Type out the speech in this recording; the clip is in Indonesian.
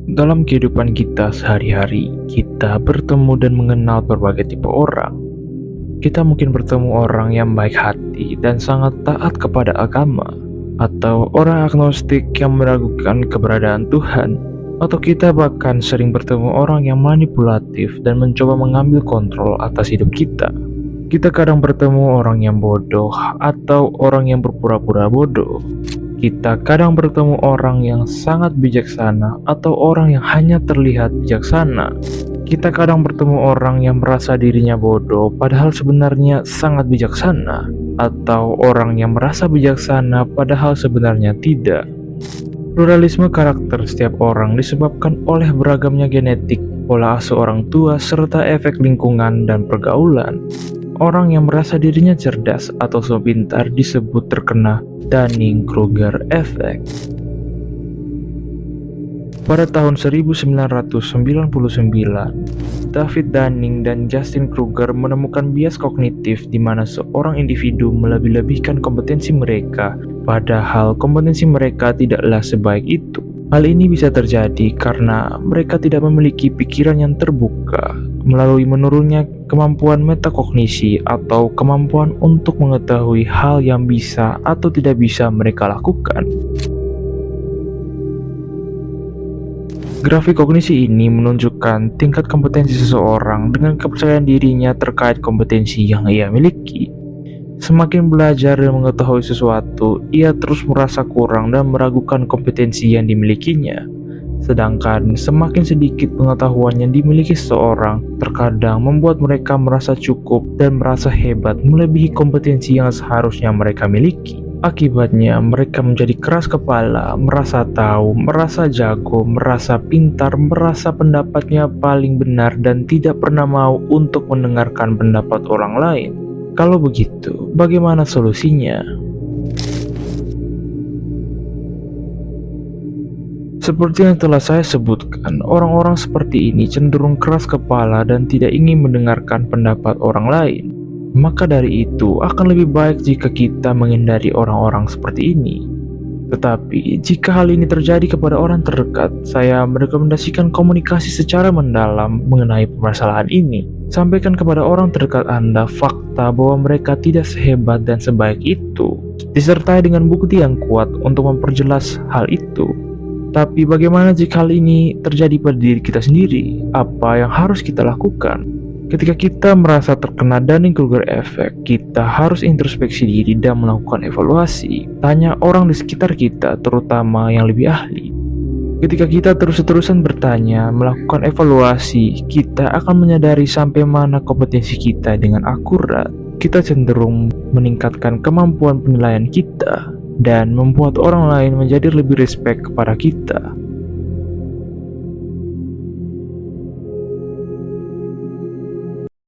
Dalam kehidupan kita sehari-hari, kita bertemu dan mengenal berbagai tipe orang. Kita mungkin bertemu orang yang baik hati dan sangat taat kepada agama, atau orang agnostik yang meragukan keberadaan Tuhan, atau kita bahkan sering bertemu orang yang manipulatif dan mencoba mengambil kontrol atas hidup kita. Kita kadang bertemu orang yang bodoh atau orang yang berpura-pura bodoh. Kita kadang bertemu orang yang sangat bijaksana atau orang yang hanya terlihat bijaksana. Kita kadang bertemu orang yang merasa dirinya bodoh padahal sebenarnya sangat bijaksana, atau orang yang merasa bijaksana padahal sebenarnya tidak. Pluralisme karakter setiap orang disebabkan oleh beragamnya genetik, pola asuh orang tua, serta efek lingkungan dan pergaulan. Orang yang merasa dirinya cerdas atau so pintar disebut terkena Dunning-Kruger Effect. Pada tahun 1999, David Dunning dan Justin Kruger menemukan bias kognitif di mana seorang individu melebih-lebihkan kompetensi mereka, padahal kompetensi mereka tidaklah sebaik itu. Hal ini bisa terjadi karena mereka tidak memiliki pikiran yang terbuka, melalui menurunnya kemampuan metakognisi atau kemampuan untuk mengetahui hal yang bisa atau tidak bisa mereka lakukan. Grafik kognisi ini menunjukkan tingkat kompetensi seseorang dengan kepercayaan dirinya terkait kompetensi yang ia miliki. Semakin belajar dan mengetahui sesuatu, ia terus merasa kurang dan meragukan kompetensi yang dimilikinya. Sedangkan semakin sedikit pengetahuan yang dimiliki seseorang, terkadang membuat mereka merasa cukup dan merasa hebat melebihi kompetensi yang seharusnya mereka miliki. Akibatnya, mereka menjadi keras kepala, merasa tahu, merasa jago, merasa pintar, merasa pendapatnya paling benar dan tidak pernah mau untuk mendengarkan pendapat orang lain. Kalau begitu, bagaimana solusinya? Seperti yang telah saya sebutkan, orang-orang seperti ini cenderung keras kepala dan tidak ingin mendengarkan pendapat orang lain. Maka dari itu, akan lebih baik jika kita menghindari orang-orang seperti ini. Tetapi, jika hal ini terjadi kepada orang terdekat, saya merekomendasikan komunikasi secara mendalam mengenai permasalahan ini. Sampaikan kepada orang terdekat Anda fakta bahwa mereka tidak sehebat dan sebaik itu, disertai dengan bukti yang kuat untuk memperjelas hal itu. Tapi bagaimana jika hal ini terjadi pada diri kita sendiri? Apa yang harus kita lakukan? Ketika kita merasa terkena Dunning-Kruger Effect, kita harus introspeksi diri dan melakukan evaluasi. Tanya orang di sekitar kita, terutama yang lebih ahli. Ketika kita terus-terusan bertanya, melakukan evaluasi, kita akan menyadari sampai mana kompetensi kita dengan akurat. Kita cenderung meningkatkan kemampuan penilaian kita dan membuat orang lain menjadi lebih respect kepada kita.